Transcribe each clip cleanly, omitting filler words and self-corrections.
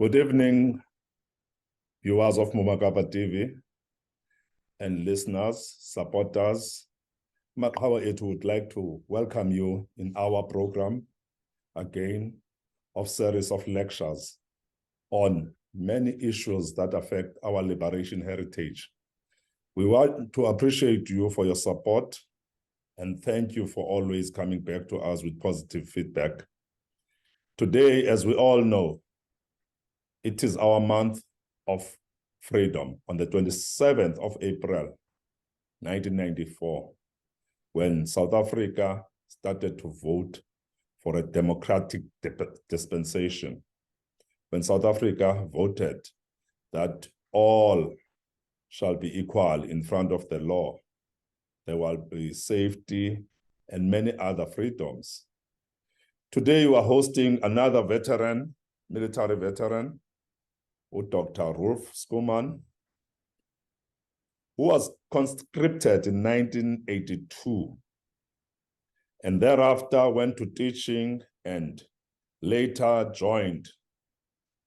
Good evening, viewers of Mumakapa TV and listeners, supporters. Maqhawe Ethu would like to welcome you in our program again of series of lectures on many issues that affect our liberation heritage. We want to appreciate you for your support and thank you for always coming back to us with positive feedback. Today, as we all know, it is our month of freedom on the 27th of April, 1994, when South Africa started to vote for a democratic dispensation. When South Africa voted that all shall be equal in front of the law, there will be safety and many other freedoms. Today, we are hosting another veteran, military veteran, Dr. Rolf Schoeman, who was conscripted in 1982 and thereafter went to teaching and later joined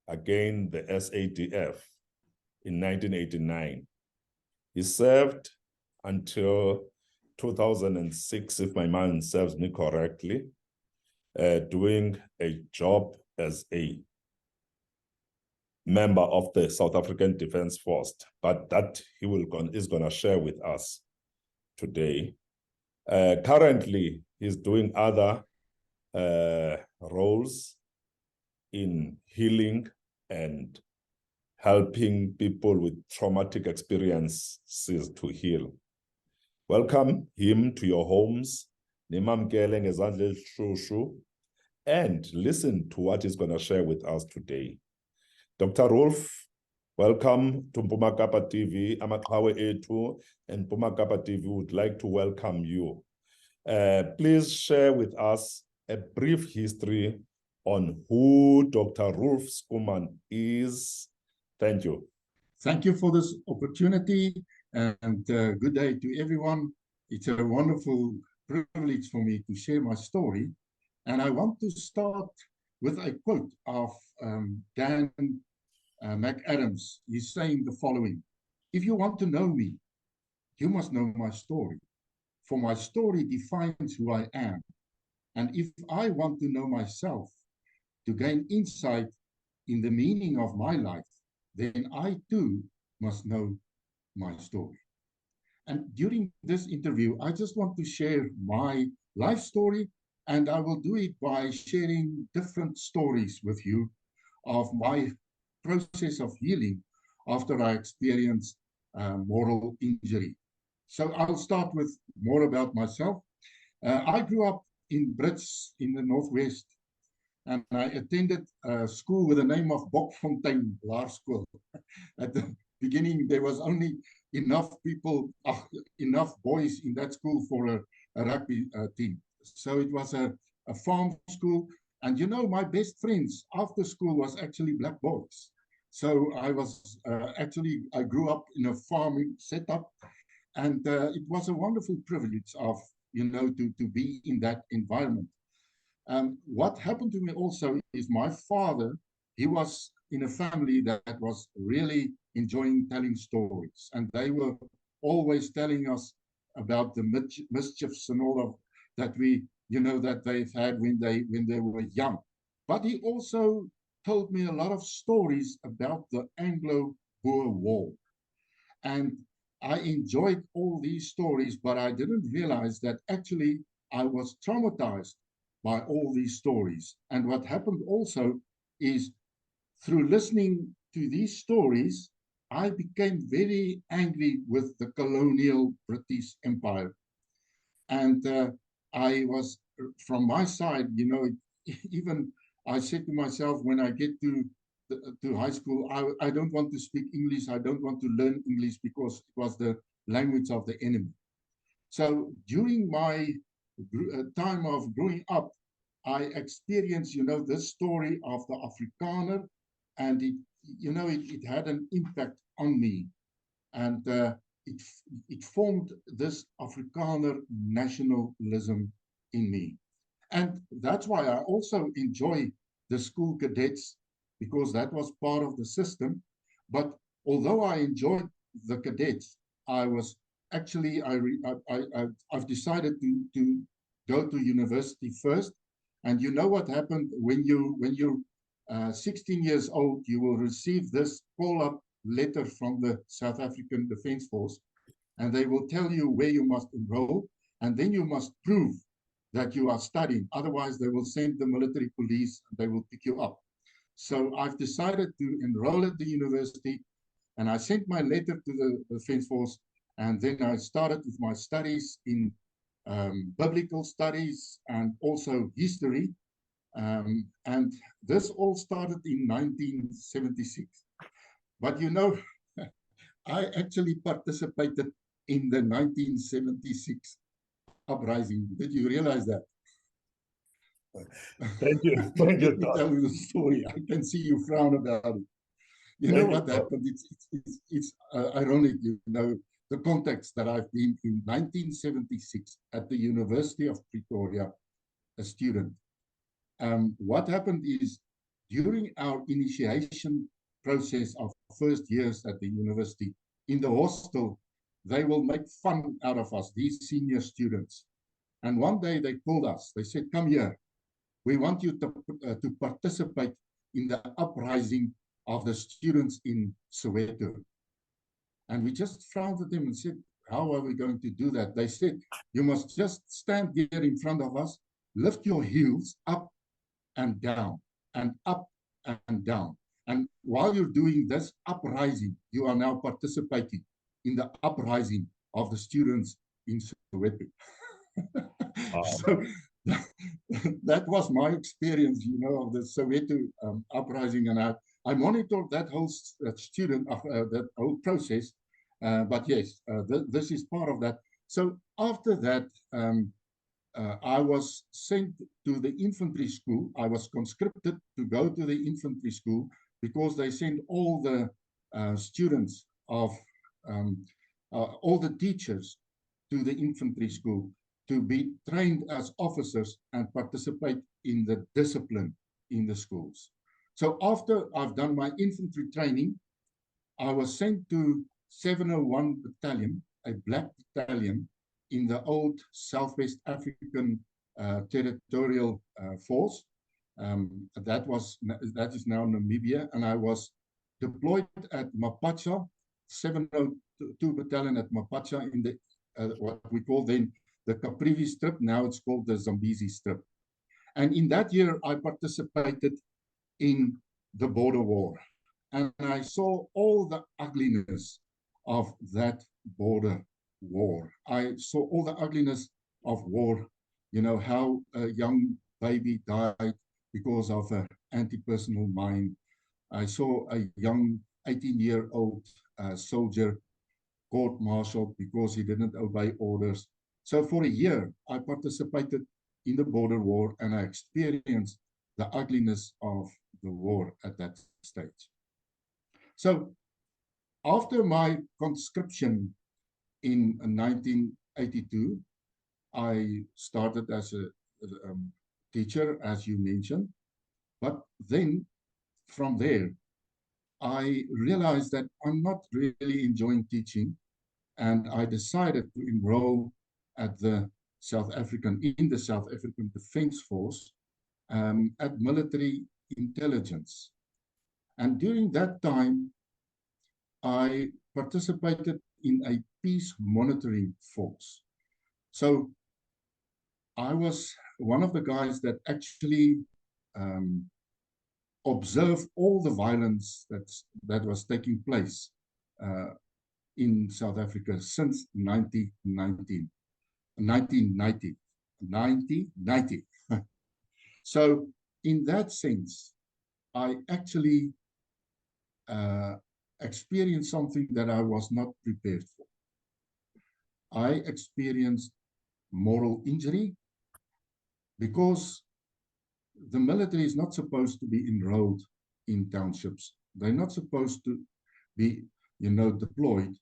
again the SADF in 1989. He served until 2006, if my mind serves me correctly, doing a job as a member of the South African Defence Force, but that he is going to share with us today. Currently, he's doing other roles in healing and helping people with traumatic experiences to heal. Welcome him to your homes, and listen to what he's going to share with us today. Dr. Rolf, welcome to Mumakapa TV. Amaqhawe Ethu and Mumakapa TV would like to welcome you. Please share with us a brief history on who Dr. Rolf Schoeman is. Thank you. Thank you for this opportunity and good day to everyone. It's a wonderful privilege for me to share my story. And I want to start with a quote of Dan McAdams. He's saying the following: if you want to know me, you must know my story, for my story defines who I am. And if I want to know myself, to gain insight in the meaning of my life, then I too must know my story. And during this interview, I just want to share my life story, and I will do it by sharing different stories with you of my process of healing after I experienced moral injury. So I'll start with more about myself. I grew up in Brits in the Northwest, and I attended a school with the name of Bokfontein Laerskool. At the beginning, there was only enough people, enough boys in that school for a rugby team. So it was a farm school. And you know, my best friends after school was actually black boys. So I was I grew up in a farming setup, and it was a wonderful privilege of, to be in that environment. What happened to me also is my father, he was in a family that was really enjoying telling stories, and they were always telling us about the mischiefs and all of that that they've had when they were young. But he also told me a lot of stories about the Anglo-Boer War. And I enjoyed all these stories, but I didn't realize that actually I was traumatized by all these stories. And what happened also is through listening to these stories, I became very angry with the colonial British Empire. And I was, from my side, even I said to myself, when I get to high school, I don't want to speak English. I don't want to learn English because it was the language of the enemy. So during my time of growing up, I experienced, this story of the Afrikaner, and it had an impact on me. And it formed this Afrikaner nationalism in me. And that's why I also enjoy the school cadets because that was part of the system. But although I enjoyed the cadets, I was actually, I've decided to go to university first. And you know what happened when you're 16 years old, you will receive this call-up letter from the South African Defence Force, and they will tell you where you must enroll, and then you must prove that you are studying. Otherwise, they will send the military police and they will pick you up. So I've decided to enroll at the university, and I sent my letter to the Defence Force, and then I started with my studies in biblical studies and also history. And this all started in 1976. But you know, I actually participated in the 1976 uprising. Did you realize that? Thank you. Thank you. Let me tell you the story. I can see you frown about it. You know what happened? It's ironic, you know, the context that I've been in 1976 at the University of Pretoria, a student. What happened is during our initiation process of first years at the university, in the hostel, they will make fun out of us, these senior students. And one day they called us, they said, come here, we want you to participate in the uprising of the students in Soweto. And we just frowned at them and said, how are we going to do that? They said, you must just stand here in front of us, lift your heels up and down, and up and down. And while you're doing this uprising, you are now participating in the uprising of the students in Soweto. So that was my experience, you know, of the Soweto uprising, and I monitored that whole that whole process. But yes, this is part of that. So after that, I was sent to the infantry school. I was conscripted to go to the infantry school because they sent all the students of all the teachers to the infantry school to be trained as officers and participate in the discipline in the schools. So after I've done my infantry training, I was sent to 701 Battalion, a black battalion in the old Southwest African Territorial Force. That is now Namibia, and I was deployed at Mapacha, 702 Battalion at Mapacha in the what we call then the Caprivi Strip. Now it's called the Zambezi Strip. And in that year, I participated in the border war. And I saw all the ugliness of that border war. I saw all the ugliness of war, you know, how a young baby died because of an anti-personal mine. I saw a young 18-year-old soldier court-martialed because he didn't obey orders. So for a year, I participated in the border war, and I experienced the ugliness of the war at that stage. So after my conscription in 1982, I started as a teacher, as you mentioned. But then from there, I realized that I'm not really enjoying teaching, and I decided to enroll at the in the South African Defence Force at military intelligence. And during that time, I participated in a peace monitoring force. So I was one of the guys that actually observed all the violence that was taking place in South Africa since 1990. So in that sense, I actually experienced something that I was not prepared for. I experienced moral injury because the military is not supposed to be enrolled in townships. They're not supposed to be, you know, deployed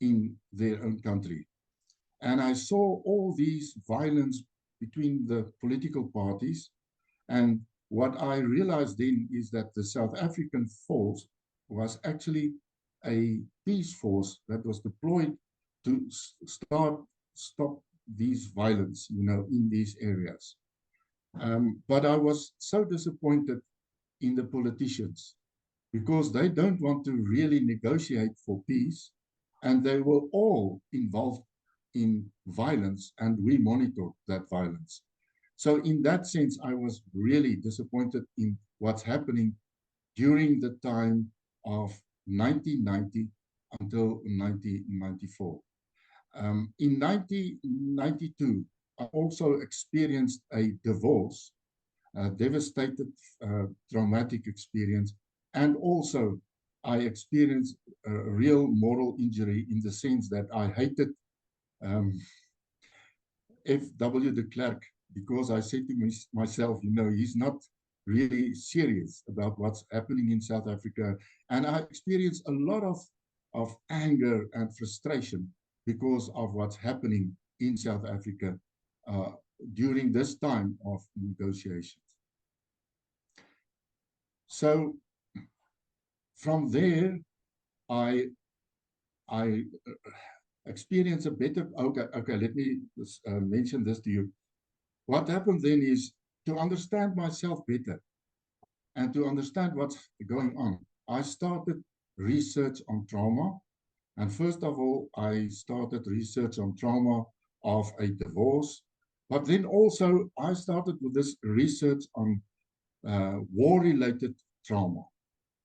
in their own country. And I saw all these violence between the political parties, and what I realized then is that the South African force was actually a peace force that was deployed to stop these violence, in these areas. But I was so disappointed in the politicians because they don't want to really negotiate for peace, and they were all involved in violence, and we monitored that violence. So in that sense, I was really disappointed in what's happening during the time of 1990 until 1994. In 1992, I also experienced a divorce, a devastated, traumatic experience, and also I experienced a real moral injury in the sense that I hated F.W. de Klerk because I said to myself, he's not really serious about what's happening in South Africa. And I experienced a lot of anger and frustration because of what's happening in South Africa during this time of negotiations. So from there, I experienced a better, okay, let me mention this to you. What happened then is to understand myself better and to understand what's going on. I started research on trauma. And first of all, I started research on trauma of a divorce. But then also, I started with this research on war-related trauma.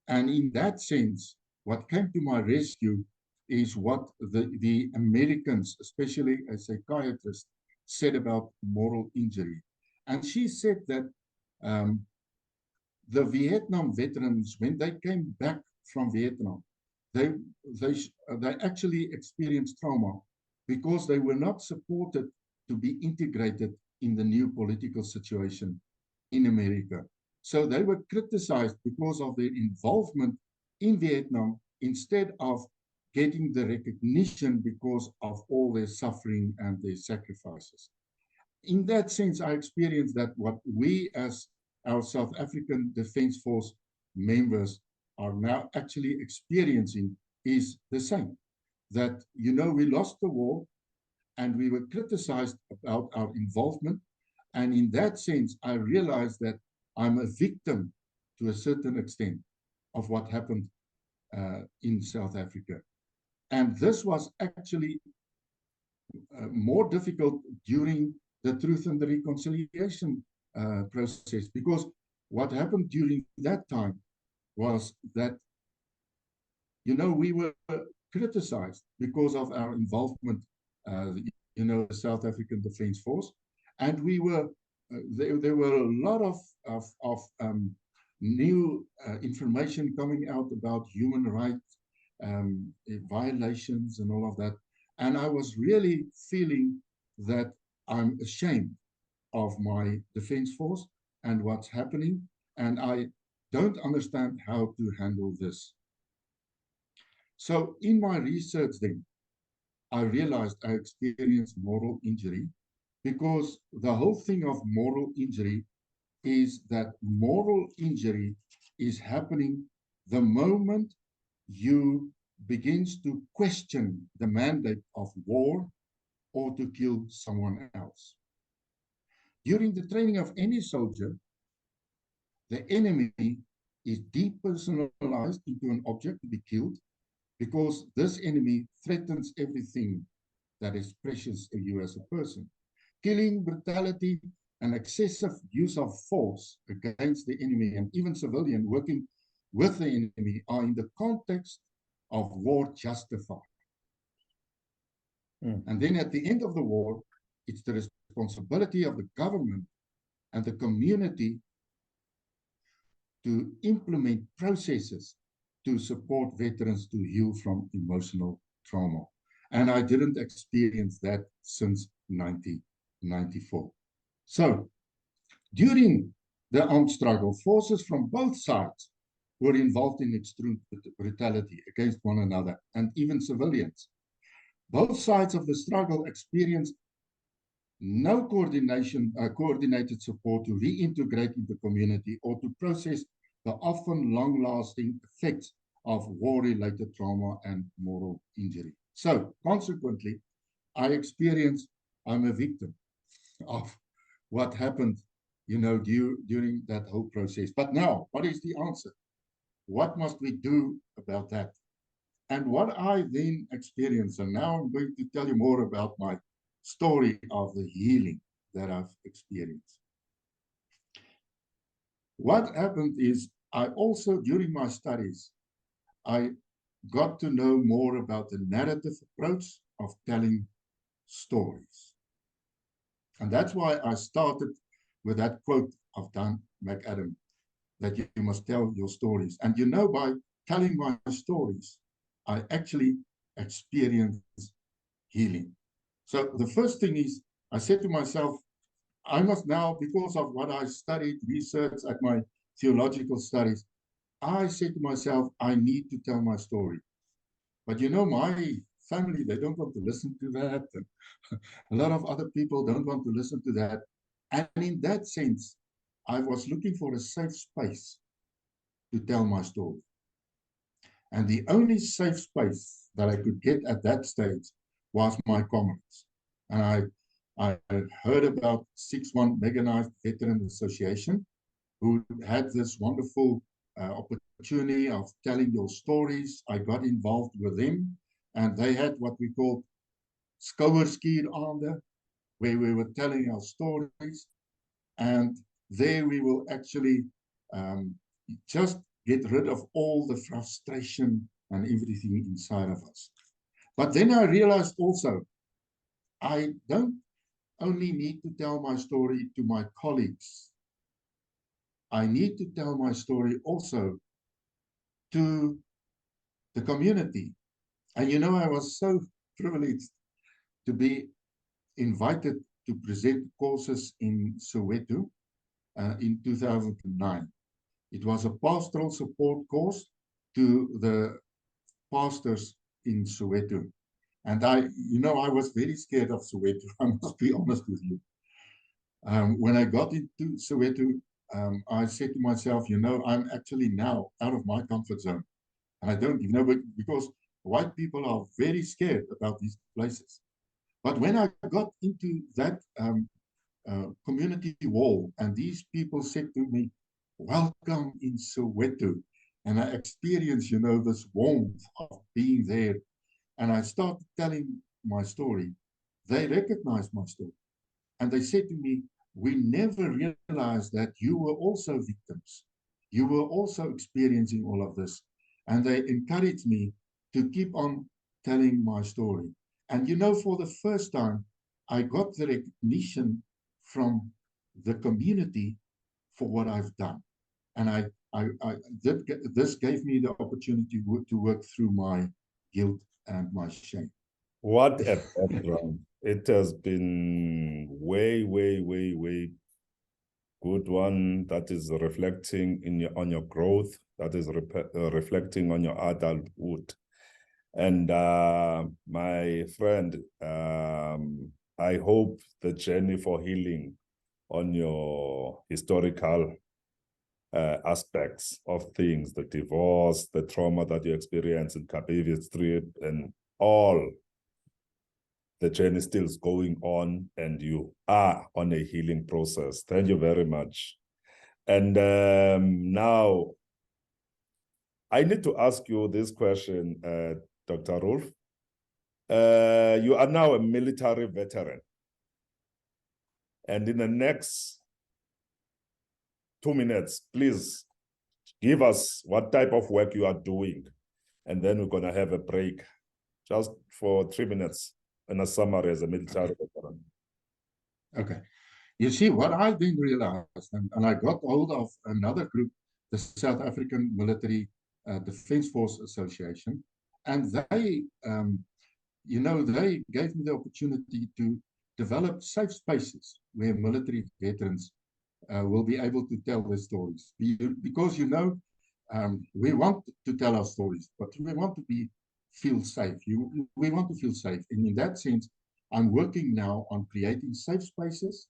And in that sense, what came to my rescue is what the Americans, especially a psychiatrist, said about moral injury. And she said that the Vietnam veterans, when they came back from Vietnam, they actually experienced trauma because they were not supported to be integrated in the new political situation in America. So they were criticized because of their involvement in Vietnam instead of getting the recognition because of all their suffering and their sacrifices. In that sense, I experienced that what we as our South African Defence Force members are now actually experiencing is the same. That, we lost the war and we were criticized about our involvement. And in that sense, I realized that I'm a victim to a certain extent of what happened in South Africa. And this was actually more difficult during the Truth and the Reconciliation process, because what happened during that time was that, we were criticized because of our involvement, the South African Defence Force, and we were there were a lot of new information coming out about human rights violations and all of that, and I was really feeling that I'm ashamed of my Defence Force and what's happening, and I don't understand how to handle this. So in my research then, I realized I experienced moral injury, because the whole thing of moral injury is that moral injury is happening the moment you begins to question the mandate of war or to kill someone else. During the training of any soldier, the enemy is depersonalized into an object to be killed, because this enemy threatens everything that is precious to you as a person. Killing, brutality, and excessive use of force against the enemy, and even civilian working with the enemy, are in the context of war justified. And then at the end of the war, it's the responsibility of the government and the community to implement processes to support veterans to heal from emotional trauma. And I didn't experience that since 1994. So, during the armed struggle, forces from both sides were involved in extreme brutality against one another, and even civilians. Both sides of the struggle experienced no coordinated support to reintegrate in the community or to process the often long-lasting effects of war-related trauma and moral injury. So consequently, I'm a victim of what happened, during that whole process. But now, what is the answer? What must we do about that? And what I then experienced, and now I'm going to tell you more about my story of the healing that I've experienced. What happened is I also, during my studies, I got to know more about the narrative approach of telling stories. And that's why I started with that quote of Dan McAdam, that you must tell your stories. And by telling my stories, I actually experience healing. So the first thing is, I said to myself, I must now, because of what I studied, researched at my theological studies, I said to myself, I need to tell my story. But my family, they don't want to listen to that. And a lot of other people don't want to listen to that. And in that sense, I was looking for a safe space to tell my story. And the only safe space that I could get at that stage was my comrades. And I heard about 6-1 Mechanized Veteran Association, who had this wonderful opportunity of telling your stories. I got involved with them, and they had what we called Skouwerskierande, where we were telling our stories. And there we will actually just get rid of all the frustration and everything inside of us. But then I realized also, I don't only need to tell my story to my colleagues. I need to tell my story also to the community. And I was so privileged to be invited to present courses in Soweto in 2009. It was a pastoral support course to the pastors in Soweto. And I was very scared of Soweto, I must be honest with you. When I got into Soweto, I said to myself, I'm actually now out of my comfort zone. And I don't, because white people are very scared about these places. But when I got into that community wall, and these people said to me, welcome in Soweto. And I experienced, this warmth of being there. And I started telling my story. They recognized my story. And they said to me, we never realized that you were also victims. You were also experiencing all of this. And they encouraged me to keep on telling my story. And for the first time, I got the recognition from the community for what I've done. And this gave me the opportunity to work through my guilt and my shame. What a background. It has been way, way, way, way good one that is reflecting on your growth, that is reflecting on your adulthood. And my friend, I hope the journey for healing on your historical aspects of things, the divorce, the trauma that you experienced in Cabevi Street, and all the journey still is going on, and you are on a healing process. Thank you very much. And now I need to ask you this question, Dr. Rolf. You are now a military veteran. And in the next 2 minutes, please give us what type of work you are doing. And then we're going to have a break just for 3 minutes and a summary as a military veteran. Okay. You see, what I didn't realize, and I got hold of another group, the South African Military Defence Force Association, and they, they gave me the opportunity to develop safe spaces where military veterans will be able to tell their stories. Because, we want to tell our stories, but we want to feel safe. We want to feel safe. And in that sense, I'm working now on creating safe spaces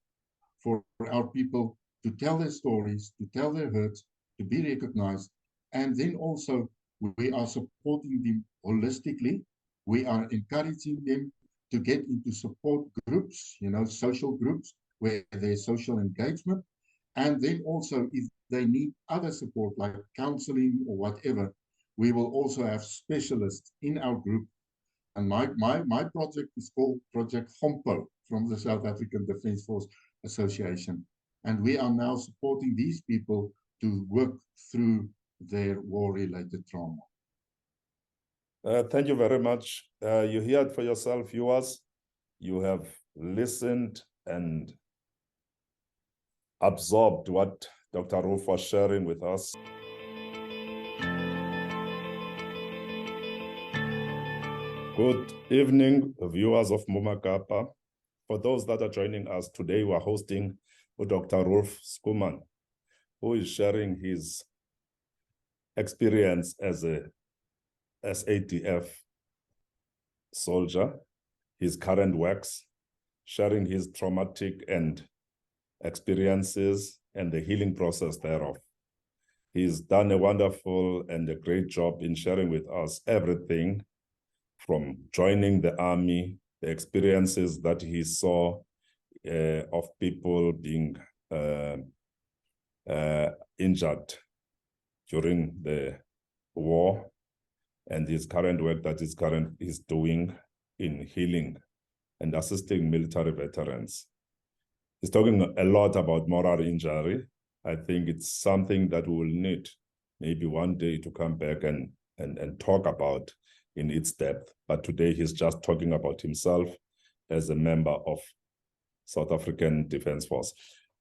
for our people to tell their stories, to tell their hurts, to be recognized. And then also we are supporting them holistically. We are encouraging them to get into support groups, social groups where there's social engagement. And then also if they need other support like counseling or whatever, we will also have specialists in our group. And my project is called Project HOMPO from the South African Defence Force Association. And we are now supporting these people to work through their war-related trauma. Thank you very much. You heard for yourself, viewers. You have listened and absorbed what Dr. Rolf was sharing with us. Good evening, viewers of Mumakapa. For those that are joining us today, we're hosting Dr. Rolf Schoeman, who is sharing his experience as a SADF soldier, his current works, sharing his traumatic and experiences and the healing process thereof. He's done a wonderful and a great job in sharing with us everything from joining the army, the experiences that he saw of people being injured during the war, and his current work that he's doing in healing and assisting military veterans. He's talking a lot about moral injury. I think it's something that we will need maybe one day to come back and talk about in its depth. But today he's just talking about himself as a member of South African Defence Force.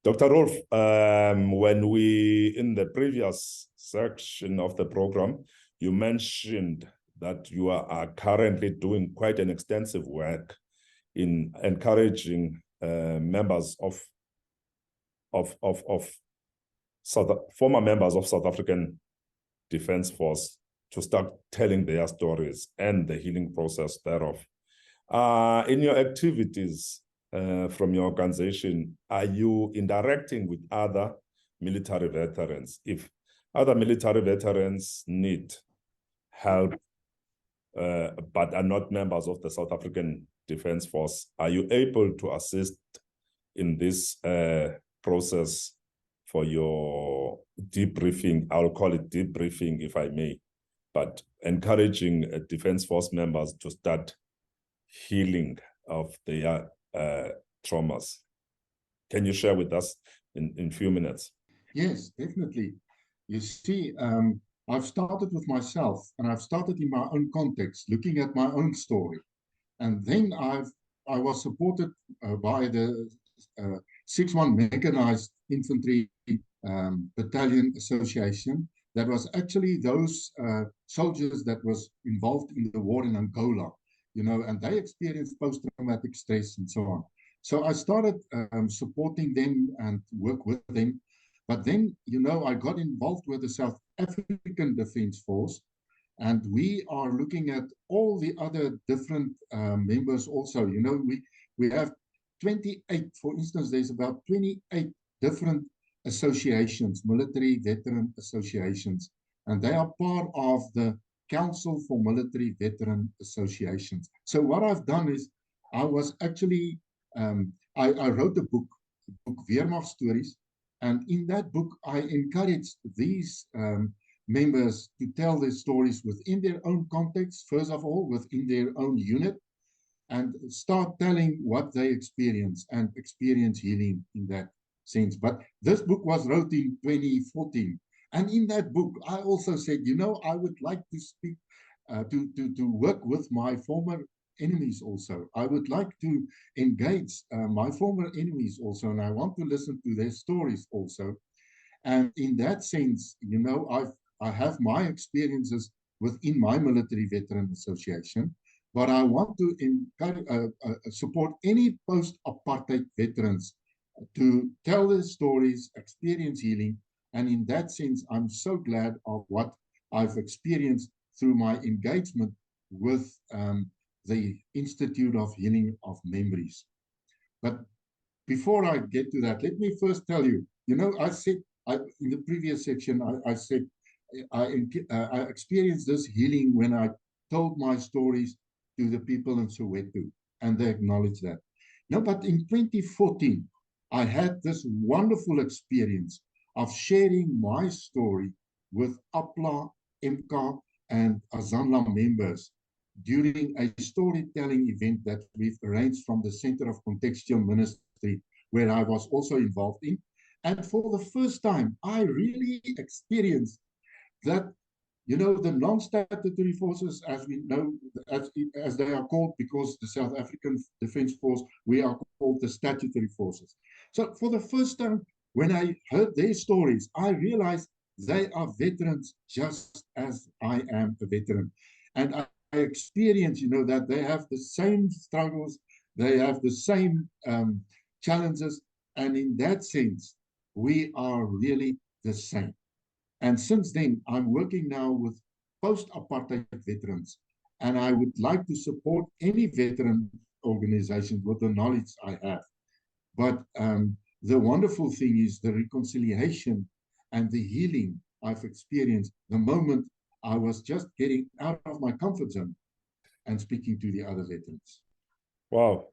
Dr. Rolf, when we, in the previous section of the program, you mentioned that you are currently doing quite an extensive work in encouraging members former members of South African Defence Force to start telling their stories and the healing process thereof. In your activities from your organization, are you interacting with other military veterans? If other military veterans need help, but are not members of the South African Defence Force, are you able to assist in this process for your debriefing? I'll call it debriefing, if I may, but encouraging Defence Force members to start healing of their traumas. Can you share with us in a few minutes? Yes, definitely. You see, I've started with myself, and I've started in my own context, looking at my own story. And then I was supported by the 6-1 Mechanized Infantry Battalion Association. That was actually those soldiers that was involved in the war in Angola, and they experienced post-traumatic stress and so on. So I started supporting them and work with them. But then, I got involved with the South African Defence Force, and we are looking at all the other different members also. We have 28, for instance, there's about 28 different associations, military veteran associations, and they are part of the Council for Military Veteran Associations. So what I've done is I was actually, I wrote a book Weermacht Stories, and in that book, I encouraged these members to tell their stories within their own context, first of all, within their own unit, and start telling what they experience and experience healing in that sense. But this book was wrote in 2014. And in that book, I also said, I would like to speak, to work with my former enemies also. I would like to engage my former enemies also, and I want to listen to their stories also. And in that sense, I have my experiences within my military veteran association, but I want to encourage, support any post-apartheid veterans to tell their stories, experience healing. And in that sense, I'm so glad of what I've experienced through my engagement with the Institute of Healing of Memories. But before I get to that, let me first tell you, I said in the previous section, I said I experienced this healing when I told my stories to the people in Soweto, and they acknowledged that. No, but in 2014, I had this wonderful experience of sharing my story with APLA, MK, and Azanla members during a storytelling event that we've arranged from the Center of Contextual Ministry, where I was also involved in. And for the first time, I really experienced that, the non-statutory forces, as we know, as they are called, because the South African Defence Force, we are called the statutory forces. So for the first time, when I heard their stories, I realized they are veterans just as I am a veteran. And I experience, that they have the same struggles, they have the same challenges, and in that sense, we are really the same. And since then, I'm working now with post-apartheid veterans, and I would like to support any veteran organization with the knowledge I have. But the wonderful thing is the reconciliation and the healing I've experienced the moment I was just getting out of my comfort zone and speaking to the other veterans. Wow,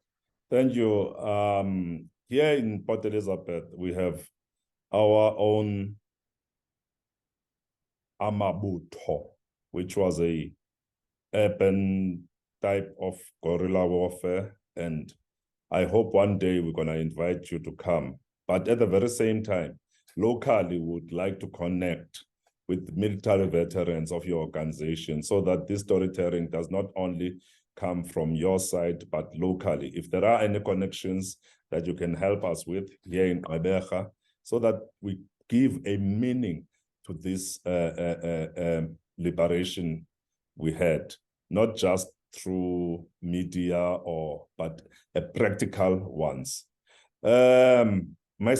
thank you. Here in Port Elizabeth, we have our own Amabutho, which was a urban type of guerrilla warfare. And I hope one day we're going to invite you to come. But at the very same time, locally, we would like to connect with military veterans of your organization so that this storytelling does not only come from your side, but locally. If there are any connections that you can help us with here in Gqeberha, so that we give a meaning to this liberation we had, not just through media but a practical ones. My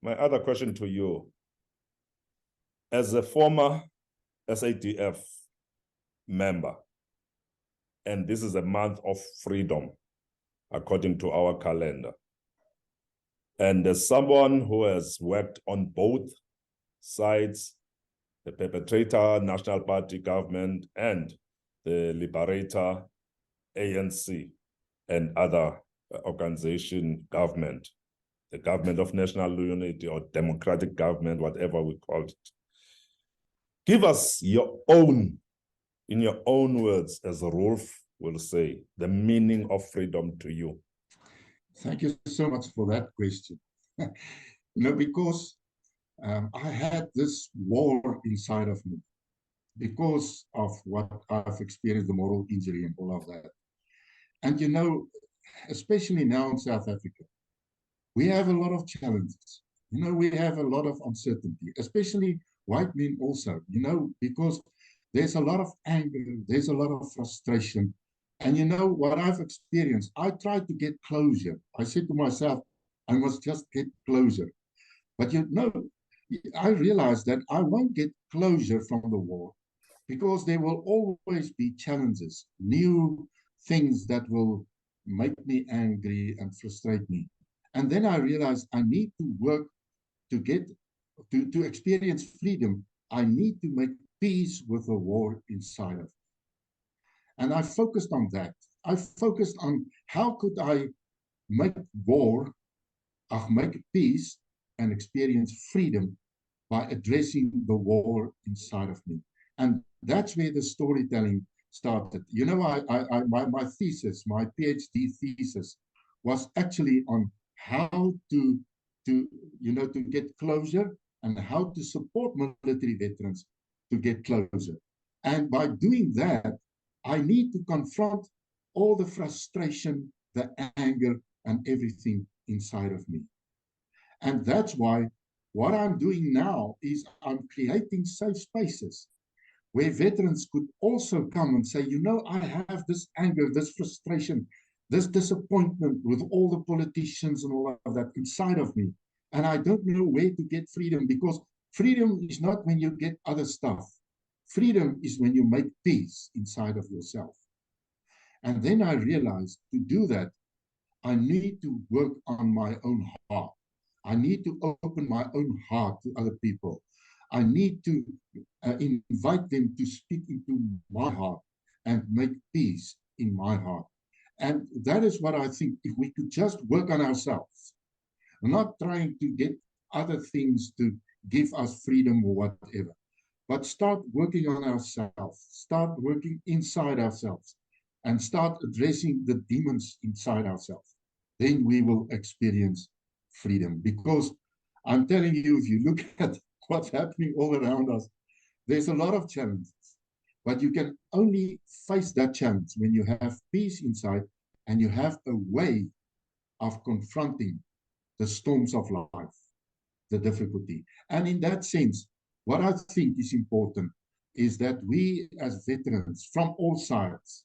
other question to you, as a former SADF member, and this is a month of freedom according to our calendar, and as someone who has worked on both sides, the perpetrator National Party government and the liberator ANC and other organization government, the government of national unity or democratic government, whatever we call it. Give us in your own words, as Rolf will say, the meaning of freedom to you. Thank you so much for that question. Because I had this war inside of me because of what I've experienced, the moral injury and all of that. And especially now in South Africa, we have a lot of challenges. We have a lot of uncertainty, especially white men also, because there's a lot of anger, there's a lot of frustration. And what I've experienced, I tried to get closure. I said to myself, I must just get closure. But I realized that I won't get closure from the war because there will always be challenges, new things that will make me angry and frustrate me. And then I realized I need to work to experience freedom. I need to make peace with the war inside of me. And I focused on that. I focused on how could I make make peace and experience freedom by addressing the war inside of me. And that's where the storytelling started. My thesis, my PhD thesis, was actually on how to get closure and how to support military veterans to get closure. And by doing that, I need to confront all the frustration, the anger, and everything inside of me. And that's why what I'm doing now is I'm creating safe spaces where veterans could also come and say, I have this anger, this frustration, this disappointment with all the politicians and all of that inside of me. And I don't know where to get freedom, because freedom is not when you get other stuff. Freedom is when you make peace inside of yourself. And then I realized to do that, I need to work on my own heart. I need to open my own heart to other people. I need to invite them to speak into my heart and make peace in my heart. And that is what I think, if we could just work on ourselves, not trying to get other things to give us freedom or whatever, but start working on ourselves, start working inside ourselves, and start addressing the demons inside ourselves. Then we will experience freedom. Because I'm telling you, if you look at what's happening all around us, there's a lot of challenges. But you can only face that challenge when you have peace inside and you have a way of confronting the storms of life, the difficulty. And in that sense, what I think is important is that we as veterans from all sides,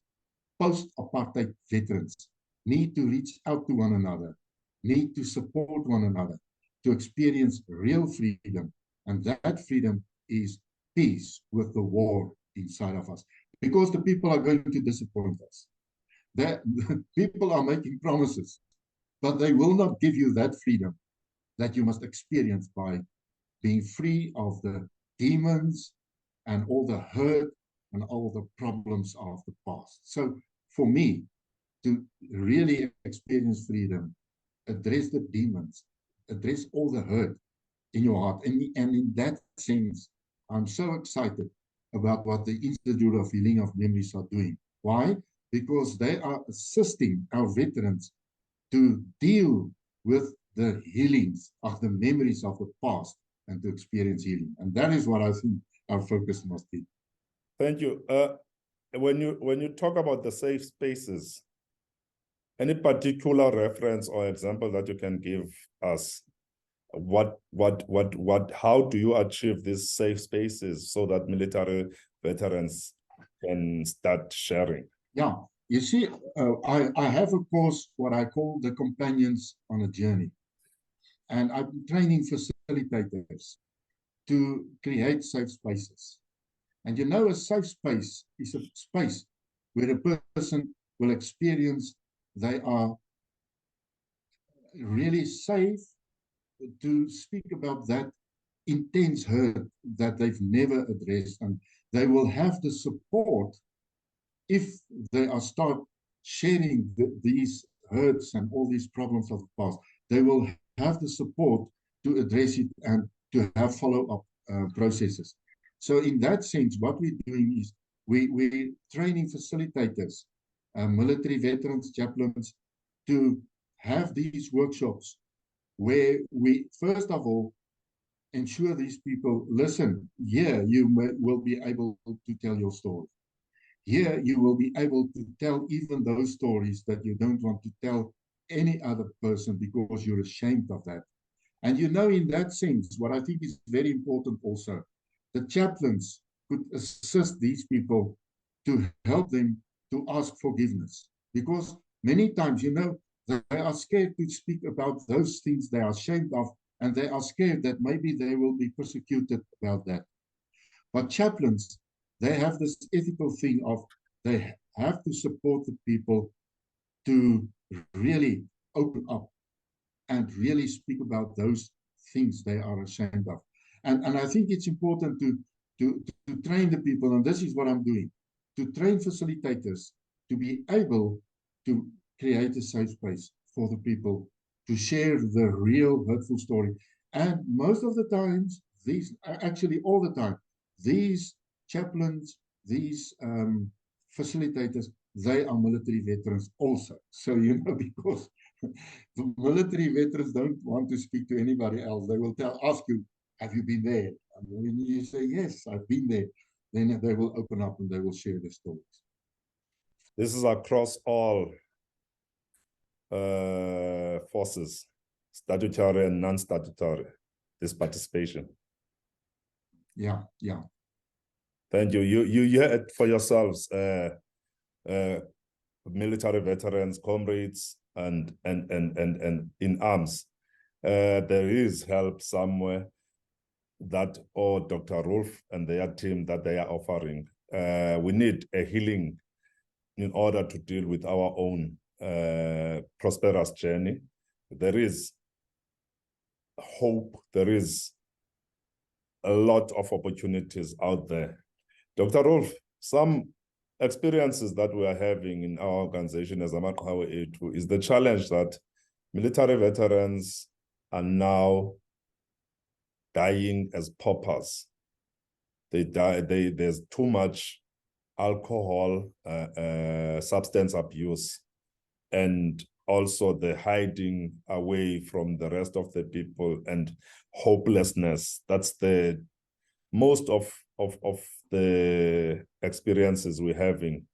post-apartheid veterans, need to reach out to one another, need to support one another, to experience real freedom. And that freedom is peace with the war inside of us. Because the people are going to disappoint us. The people are making promises, but they will not give you that freedom that you must experience by being free of the demons and all the hurt and all the problems of the past. So for me, to really experience freedom, address the demons, address all the hurt in your heart. And in that sense, I'm so excited about what the Institute of Healing of Memories are doing. Why? Because they are assisting our veterans to deal with the healings of the memories of the past and to experience healing. And that is what I think our focus must be. Thank you. When you talk about the safe spaces, any particular reference or example that you can give us? How do you achieve these safe spaces so that military veterans can start sharing? Yeah, you see, I have a course, what I call the Companions on a Journey. And I'm training facilitators to create safe spaces. And you know, a safe space is a space where a person will experience they are really safe to speak about that intense hurt that they've never addressed. And they will have the support if they are start sharing these hurts and all these problems of the past. They will have the support to address it and to have follow-up processes. So in that sense, what we're doing is we're training facilitators, military veterans, chaplains, to have these workshops where we, first of all, ensure these people, listen, here you will be able to tell your story. Here you will be able to tell even those stories that you don't want to tell any other person because you're ashamed of that. And you know, in that sense, what I think is very important also, the chaplains could assist these people to help them to ask forgiveness. Because many times, you know, they are scared to speak about those things they are ashamed of, and they are scared that maybe they will be persecuted about that. But chaplains, they have this ethical thing of they have to support the people to really open up and really speak about those things they are ashamed of. And I think it's important to train the people, and this is what I'm doing, to train facilitators to be able to create a safe space for the people to share the real hurtful story. And most of the times, these, actually all the time, these chaplains, these facilitators, they are military veterans also. So, you know, because the military veterans don't want to speak to anybody else. They will ask you, have you been there? And when you say, yes, I've been there, then they will open up and they will share their stories. This is across all forces, statutory and non-statutory, this participation. Yeah. Thank you. You hear it for yourselves, military veterans, comrades, and in arms. There is help somewhere that, or Dr. Rolf and their team that they are offering. We need a healing in order to deal with our own prosperous journey. There is hope, there is a lot of opportunities out there. Dr. Rolf, some experiences that we are having in our organization as Amaqhawe Ethu is the challenge that military veterans are now dying as paupers. There's too much alcohol, substance abuse, and also the hiding away from the rest of the people and hopelessness. That's the most of the experiences we're having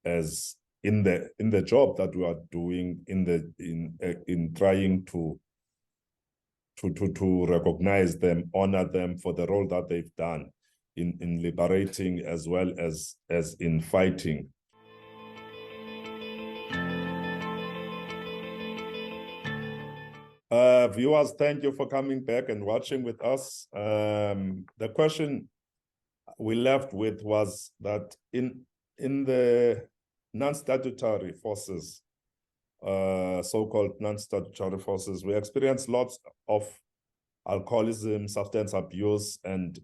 as in the job that we are doing in trying to recognize them, honor them for the role that they've done in liberating as well as in fighting. Viewers, thank you for coming back and watching with us. The question we left with was that in the non-statutory forces, so-called non-statutory forces, we experience lots of alcoholism, substance abuse, and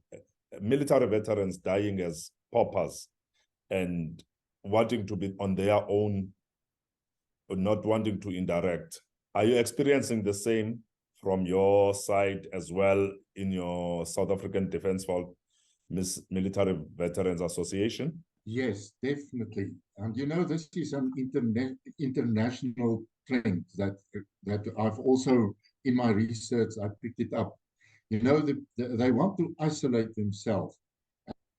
military veterans dying as paupers and wanting to be on their own, but not wanting to indirect. Are you experiencing the same from your side as well in your South African Defence Force Military Veterans Association? Yes, definitely. And you know, this is an international trend that I've also, in my research, I picked it up. You know, they want to isolate themselves,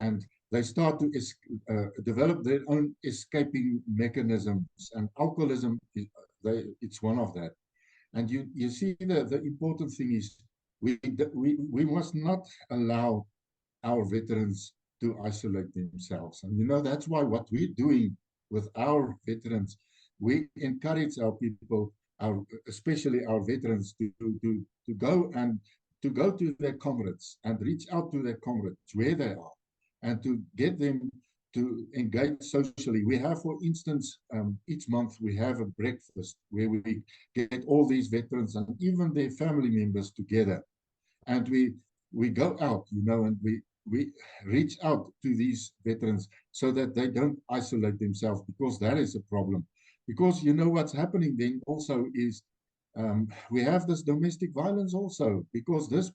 and they start to develop their own escaping mechanisms, and alcoholism it's one of that. And you see the important thing is we must not allow our veterans to isolate themselves. And you know, that's why what we're doing with our veterans, we encourage our people, especially our veterans, to go to their comrades and reach out to their comrades where they are, and to get them to engage socially. We have, for instance, each month we have a breakfast where we get all these veterans and even their family members together, and we go out, you know, and we reach out to these veterans so that they don't isolate themselves, because that is a problem. Because you know what's happening then also is we have this domestic violence also, because this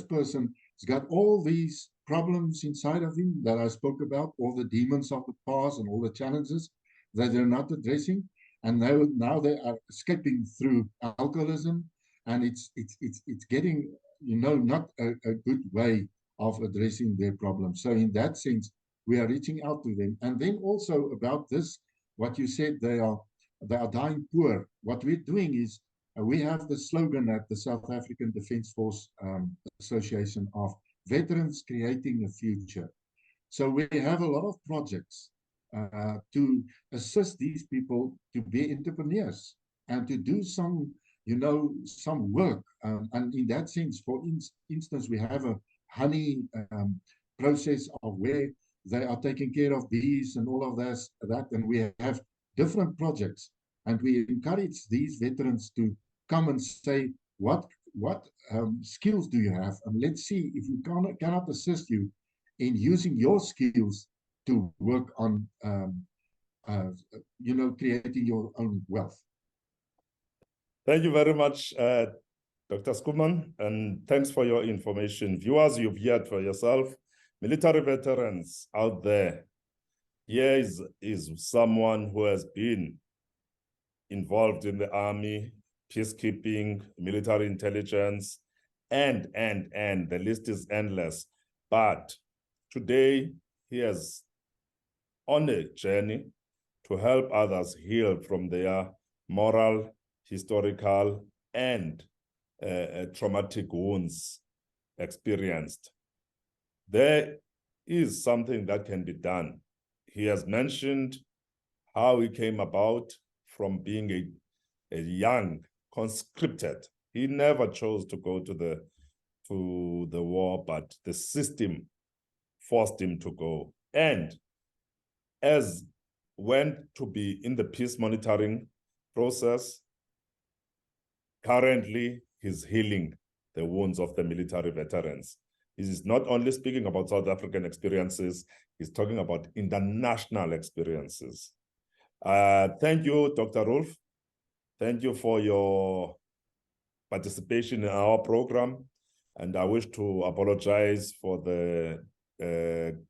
person has got all these problems inside of him that I spoke about, all the demons of the past and all the challenges that they're not addressing, and now they are escaping through alcoholism, and it's getting, you know, not a good way of addressing their problems. So in that sense, we are reaching out to them. And then also about this, what you said, they are dying poor. What we're doing is we have the slogan at the South African Defence Force Association of veterans creating a future. So we have a lot of projects to assist these people to be entrepreneurs and to do some, you know, some work. And in that sense, for instance, we have a honey process of where they are taking care of bees and all of that, and we have different projects, and we encourage these veterans to come and say, what skills do you have, and let's see if we cannot assist you in using your skills to work on you know, creating your own wealth. Thank you very much, Dr. Schoeman, and thanks for your information. Viewers, you've heard for yourself, military veterans out there. Here is someone who has been involved in the army, peacekeeping, military intelligence, and the list is endless. But today, he is on a journey to help others heal from their moral, historical, and traumatic wounds experienced. There is something that can be done. He has mentioned how he came about from being a young conscripted. He never chose to go to the war, but the system forced him to go. And as went to be in the peace monitoring process. Currently, he's healing the wounds of the military veterans. He is not only speaking about South African experiences, he's talking about international experiences. Thank you, Dr. Rolf. Thank you for your participation in our program. And I wish to apologize for the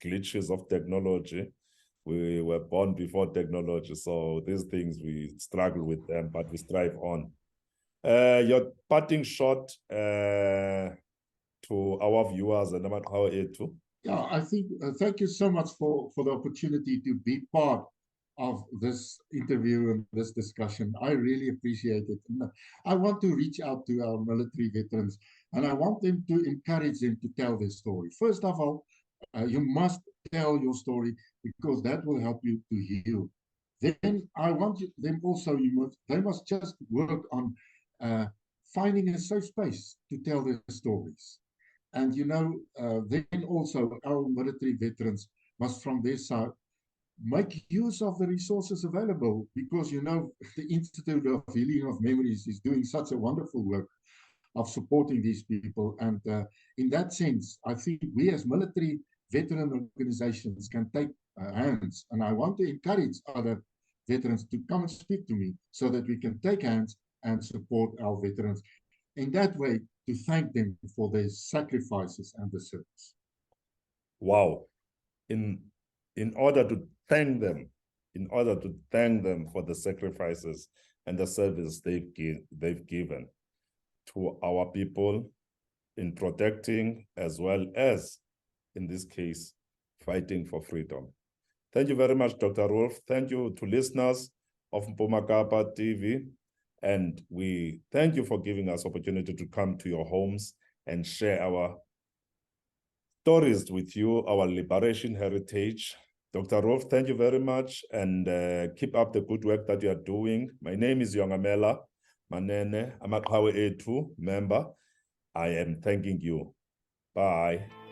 glitches of technology. We were born before technology, so these things we struggle with them, but we strive on. Your parting shot to our viewers and our too. Yeah, I think thank you so much for the opportunity to be part of this interview and this discussion. I really appreciate it. And I want to reach out to our military veterans, and I want them to encourage them to tell their story. First of all, you must tell your story because that will help you to heal. Then I want them also, they must just work on finding a safe space to tell their stories. And then also our military veterans must from their side make use of the resources available because the Institute of Healing of Memories is doing such a wonderful work of supporting these people. And in that sense, I think we as military veteran organizations can take hands. And I want to encourage other veterans to come and speak to me so that we can take hands and support our veterans in that way to thank them for their sacrifices and the service. Wow. In order to thank them for the sacrifices and the service they've given to our people in protecting as well as, in this case, fighting for freedom. Thank you very much, Dr. Rolf. Thank you to listeners of Mpuma Kapa TV. And we thank you for giving us opportunity to come to your homes and share our stories with you, our liberation heritage. Dr. Rolf, thank you very much, and keep up the good work that you are doing. My name is Yongamela Manene. I'm a Power A2 member. I am thanking you. Bye.